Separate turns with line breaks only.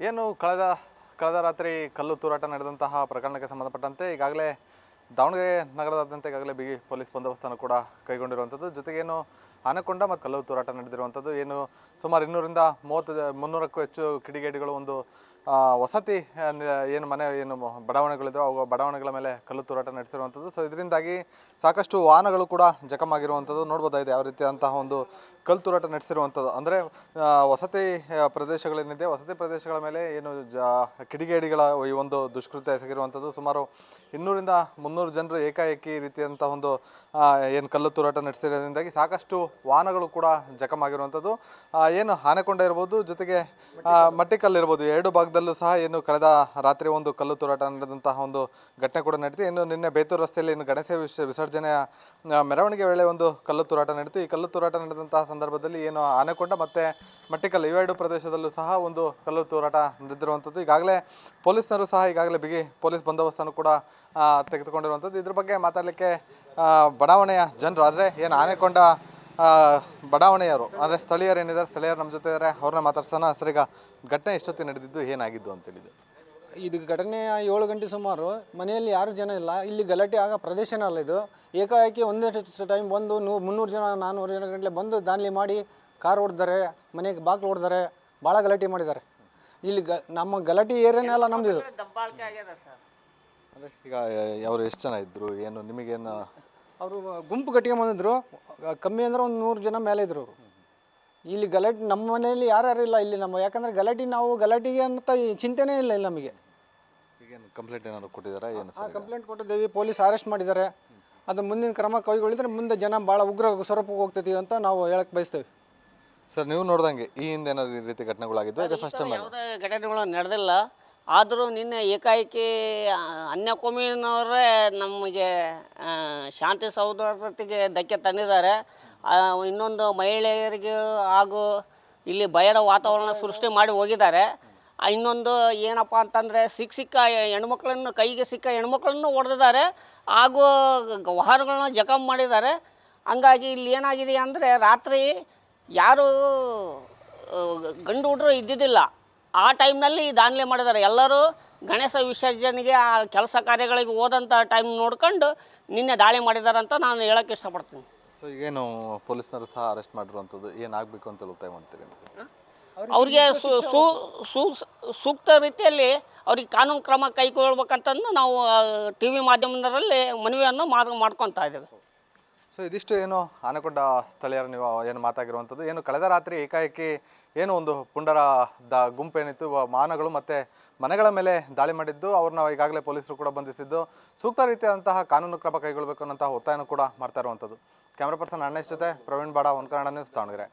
ಏನು ಕಳೆದ ರಾತ್ರಿ ಕಲ್ಲು ತೂರಾಟ ನಡೆದಂತಹ ಪ್ರಕರಣಕ್ಕೆ ಸಂಬಂಧಪಟ್ಟಂತೆ ಈಗಾಗಲೇ ದಾವಣಗೆರೆ ನಗರದಾದ್ಯಂತ ಈಗಾಗಲೇ ಬಿಗಿ ಪೊಲೀಸ್ ಬಂದೋಬಸ್ತನ್ನು ಕೂಡ ಕೈಗೊಂಡಿರುವಂಥದ್ದು. ಜೊತೆಗೇನು ಆನೆಕೊಂಡ ಮತ್ತು ಕಲ್ಲು ತೂರಾಟ ನಡೆದಿರುವಂಥದ್ದು. ಏನು ಸುಮಾರು 200-300ಕ್ಕೂ ಹೆಚ್ಚು ಕಿಡಿಗೇಡಿಗಳು ಒಂದು ವಸತಿ ಏನು ಮನೆ ಏನು ಬಡಾವಣೆಗಳಿದ್ದಾವೆ ಅವು ಬಡಾವಣೆಗಳ ಮೇಲೆ ಕಲ್ಲು ತೂರಾಟ ನಡೆಸಿರುವಂಥದ್ದು. ಸೊ ಇದರಿಂದಾಗಿ ಸಾಕಷ್ಟು ವಾಹನಗಳು ಕೂಡ ಜಖಮಾಗಿರುವಂಥದ್ದು ನೋಡ್ಬೋದಾಗಿದೆ. ಯಾವ ರೀತಿಯಾದಂತಹ ಒಂದು ಕಲ್ಲು ತೂರಾಟ ನಡೆಸಿರುವಂಥದ್ದು ಅಂದರೆ ವಸತಿ ಪ್ರದೇಶಗಳೇನಿದೆ ವಸತಿ ಪ್ರದೇಶಗಳ ಮೇಲೆ ಏನು ಕಿಡಿಗೇಡಿಗಳ ಈ ಒಂದು ದುಷ್ಕೃತ್ಯ ಎಸಗಿರುವಂಥದ್ದು. ಸುಮಾರು 200-300 ಜನರು ಏಕಾಏಕಿ ರೀತಿಯಂಥ ಒಂದು ಏನು ಕಲ್ಲು ತೂರಾಟ ನಡೆಸಿರೋದ್ರಿಂದಾಗಿ ಸಾಕಷ್ಟು ವಾಹನಗಳು ಕೂಡ ಜಖಮಾಗಿರುವಂಥದ್ದು. ಏನು ಆನೆಕೊಂಡ ಇರ್ಬೋದು, ಜೊತೆಗೆ ಮಟ್ಟಿಕಲ್ಲು ಇರ್ಬೋದು, ಎರಡು ಭಾಗದಲ್ಲೂ ಸಹ ಏನು ಕಳೆದ ರಾತ್ರಿ ಒಂದು ಕಲ್ಲು ತೂರಾಟ ನಡೆದಂತಹ ಒಂದು ಘಟನೆ ಕೂಡ ನಡೀತು. ಇನ್ನು ನಿನ್ನೆ ಬೇತೂರು ರಸ್ತೆಯಲ್ಲಿ ಇನ್ನು ಗಣೇಶ ವಿಸರ್ಜನೆಯ ಮೆರವಣಿಗೆ ವೇಳೆ ಒಂದು ಕಲ್ಲು ತೂರಾಟ ನಡೀತು. ಈ ಕಲ್ಲು ತೂರಾಟ ನಡೆದಂತಹ ಸಂದರ್ಭದಲ್ಲಿ ಏನು ಆನೆಕೊಂಡ ಮತ್ತು ಮಟ್ಟಿಕಲ್ಲು ಇವೆರಡು ಪ್ರದೇಶದಲ್ಲೂ ಸಹ ಒಂದು ಕಲ್ಲು ತೂರಾಟ ನಡೆದಿರುವಂಥದ್ದು. ಈಗಾಗಲೇ ಪೊಲೀಸ್ನರು ಸಹ ಈಗಾಗಲೇ ಬಿಗಿ ಪೊಲೀಸ್ ಬಂದೋಬಸ್ತನ್ನು ಕೂಡ ತೆಗೆದುಕೊಂಡಿರುವಂಥದ್ದು. ಇದ್ರ ಬಗ್ಗೆ ಮಾತಾಡಲಿಕ್ಕೆ ಬಡಾವಣೆಯ ಜನರು ಅಂದರೆ ಏನು ಆನೆಕೊಂಡ ಬಡಾವಣೆಯವರು ಅಂದರೆ ಸ್ಥಳೀಯರು ಏನಿದ್ದಾರೆ, ಸ್ಥಳೀಯರು ನಮ್ಮ ಜೊತೆ ಇದ್ದಾರೆ, ಅವ್ರನ್ನ ಮಾತಾಡ್ಸೋಣ. ಸರ್, ಈಗ ಘಟನೆ ಎಷ್ಟೊತ್ತಿ ನಡೆದಿದ್ದು, ಏನಾಗಿದ್ದು ಅಂತೇಳಿದೆ?
ಇದು ಘಟನೆ 7 ಗಂಟೆ ಸುಮಾರು. ಮನೆಯಲ್ಲಿ ಯಾರು ಜನ ಇಲ್ಲ, ಇಲ್ಲಿ ಗಲಾಟೆ ಆಗ ಪ್ರದೇಶನೇ ಅಲ್ಲ ಇದು. ಏಕಾಏಕಿ ಒಂದೇ ಟೈಮ್ ಬಂದು 300 ಜನ 400 ಜನ ಗಂಟಲೆ ಬಂದು ದಾಂಧಲೆ ಮಾಡಿ ಕಾರ್ ಹೊಡೆದಾರೆ, ಮನೆಗೆ ಬಾಗಿಲು ಹೊಡೆದಾರೆ, ಭಾಳ ಗಲಾಟೆ ಮಾಡಿದ್ದಾರೆ. ಇಲ್ಲಿ ನಮ್ಮ ಗಲಾಟೆ ಏರಿಯಾನೇ ಅಲ್ಲ ನಮ್ದು ಇದು.
ಅಂದರೆ ಈಗ ಅವರು ಎಷ್ಟು ಜನ ಇದ್ದರು, ಏನು ನಿಮಗೇನು?
ಅವರು ಗುಂಪು ಕಟ್ಟಿಗೆ ಬಂದಿದ್ರು, ಕಮ್ಮಿ ಅಂದರೆ ಒಂದು 100 ಜನ ಮೇಲೆ ಇದ್ರು ಅವರು. ಇಲ್ಲಿ ಗಲಾಟೆ ನಮ್ಮ ಮನೆಯಲ್ಲಿ ಯಾರ್ಯಾರು ಇಲ್ಲ ಇಲ್ಲಿ ನಮ್ಮ, ಯಾಕಂದರೆ ನಾವು ಗಲಾಟೆಗೆ ಅಂತ ಚಿಂತೆನೇ ಇಲ್ಲ ಇಲ್ಲಿ ನಮಗೆ.
ಈಗೇನು ಕಂಪ್ಲೇಂಟ್ ಏನಾದ್ರು ಕೊಟ್ಟಿದ್ದಾರಾ? ಏನು
ಕಂಪ್ಲೇಂಟ್ ಕೊಟ್ಟಿದ್ದೇವೆ, ಪೊಲೀಸ್ ಅರೆಸ್ಟ್ ಮಾಡಿದ್ದಾರೆ. ಅದು ಮುಂದಿನ ಕ್ರಮ ಕೈಗೊಳ್ಳಿದ್ರೆ ಮುಂದೆ ಜನ ಭಾಳ ಉಗ್ರ ಸ್ವರೂಪಕ್ಕೆ ಹೋಗ್ತೈತಿ ಅಂತ ನಾವು ಹೇಳಕ್ಕೆ ಬಯಸ್ತೇವೆ.
ಸರ್, ನೀವು ನೋಡ್ದಂಗೆ ಈ ಹಿಂದೆ ಏನಾದ್ರು ಈ ರೀತಿ ಘಟನೆಗಳಾಗಿದ್ದು? ಇದು ಫಸ್ಟ್ ಟೈಮ್?
ಯಾವುದೇ ಘಟನೆಗಳು ನಡೆದಿಲ್ಲ. ಆದರೂ ನಿನ್ನೆ ಏಕಾಏಕಿ ಅನ್ಯಕೋಮಿನವರೇ ನಮಗೆ ಶಾಂತಿ ಸೌಹಾರ್ದತೆಗೆ ಧಕ್ಕೆ ತಂದಿದ್ದಾರೆ. ಇನ್ನೊಂದು ಮಹಿಳೆಯರಿಗೆ ಹಾಗೂ ಇಲ್ಲಿ ಭಯದ ವಾತಾವರಣ ಸೃಷ್ಟಿ ಮಾಡಿ ಹೋಗಿದ್ದಾರೆ. ಇನ್ನೊಂದು ಏನಪ್ಪ ಅಂತಂದರೆ ಸಿಕ್ಕ ಹೆಣ್ಮಕ್ಳನ್ನು ಕೈಗೆ ಸಿಕ್ಕ ಹೆಣ್ಮಕ್ಳನ್ನು ಹೊಡೆದಿದ್ದಾರೆ ಹಾಗೂ ವಾಹನಗಳನ್ನ ಜಖಮ್ ಮಾಡಿದ್ದಾರೆ. ಹಂಗಾಗಿ ಇಲ್ಲಿ ಏನಾಗಿದೆ ಅಂದರೆ ರಾತ್ರಿ ಯಾರು ಗಂಡು ಹುಡುಗರು ಇದ್ದಿದ್ದಿಲ್ಲ. ಆ ಟೈಮ್ನಲ್ಲಿ ದಾಂಧಲೆ ಮಾಡಿದ್ದಾರೆ. ಎಲ್ಲರೂ ಗಣೇಶ ವಿಸರ್ಜನೆಗೆ ಆ ಕೆಲಸ ಕಾರ್ಯಗಳಿಗೆ ಹೋದಂಥ ಟೈಮ್ ನೋಡ್ಕೊಂಡು ನಿನ್ನೆ ದಾಳಿ ಮಾಡಿದ್ದಾರೆ ಅಂತ ನಾನು ಹೇಳೋಕ್ಕೆ ಇಷ್ಟಪಡ್ತೀನಿ.
ಸೊ ಈಗೇನು ಪೊಲೀಸ್ನವರು ಸಹ ಅರೆಸ್ಟ್ ಮಾಡಿರುವಂಥದ್ದು, ಏನಾಗಬೇಕು ಅಂತ ಒತ್ತಾಯ ಮಾಡ್ತೀರಿ ಅಂತ?
ಅವ್ರಿಗೆ ಸೂಕ್ತ ರೀತಿಯಲ್ಲಿ ಅವ್ರಿಗೆ ಕಾನೂನು ಕ್ರಮ ಕೈಗೊಳ್ಬೇಕಂತಂದು ನಾವು TV ಮಾಧ್ಯಮದಲ್ಲಿ ಮನವಿಯನ್ನು ಮಾಡ್ಕೊತಾ ಇದ್ದೇವೆ.
ಸೊ ಇದಿಷ್ಟು ಏನು ಆನೆಕೊಂಡ ಸ್ಥಳೀಯರು ನೀವು ಏನು ಮಾತಾಗಿರುವಂಥದ್ದು. ಏನು ಕಳೆದ ರಾತ್ರಿ ಏಕಾಏಕಿ ಏನು ಒಂದು ಪುಂಡರ ಗುಂಪೇನಿತ್ತು, ವಾಹನಗಳು ಮತ್ತು ಮನೆಗಳ ಮೇಲೆ ದಾಳಿ ಮಾಡಿದ್ದು, ಅವ್ರನ್ನ ಈಗಾಗಲೇ ಪೊಲೀಸರು ಕೂಡ ಬಂಧಿಸಿದ್ದು, ಸೂಕ್ತ ರೀತಿಯಾದಂತಹ ಕಾನೂನು ಕ್ರಮ ಕೈಗೊಳ್ಳಬೇಕು ಅನ್ನೋಂತಹ ಒತ್ತಾಯನೂ ಕೂಡ ಮಾಡ್ತಾ ಇರುವಂಥದ್ದು. ಕ್ಯಾಮ್ರಾ ಪರ್ಸನ್ ಅಣ್ಣೇಶ್ ಜೊತೆ ಪ್ರವೀಣ್ ಬಾಡ, ಒನ್ ಕನ್ನಡ ನ್ಯೂಸ್, ದಾವಣಗೆರೆ.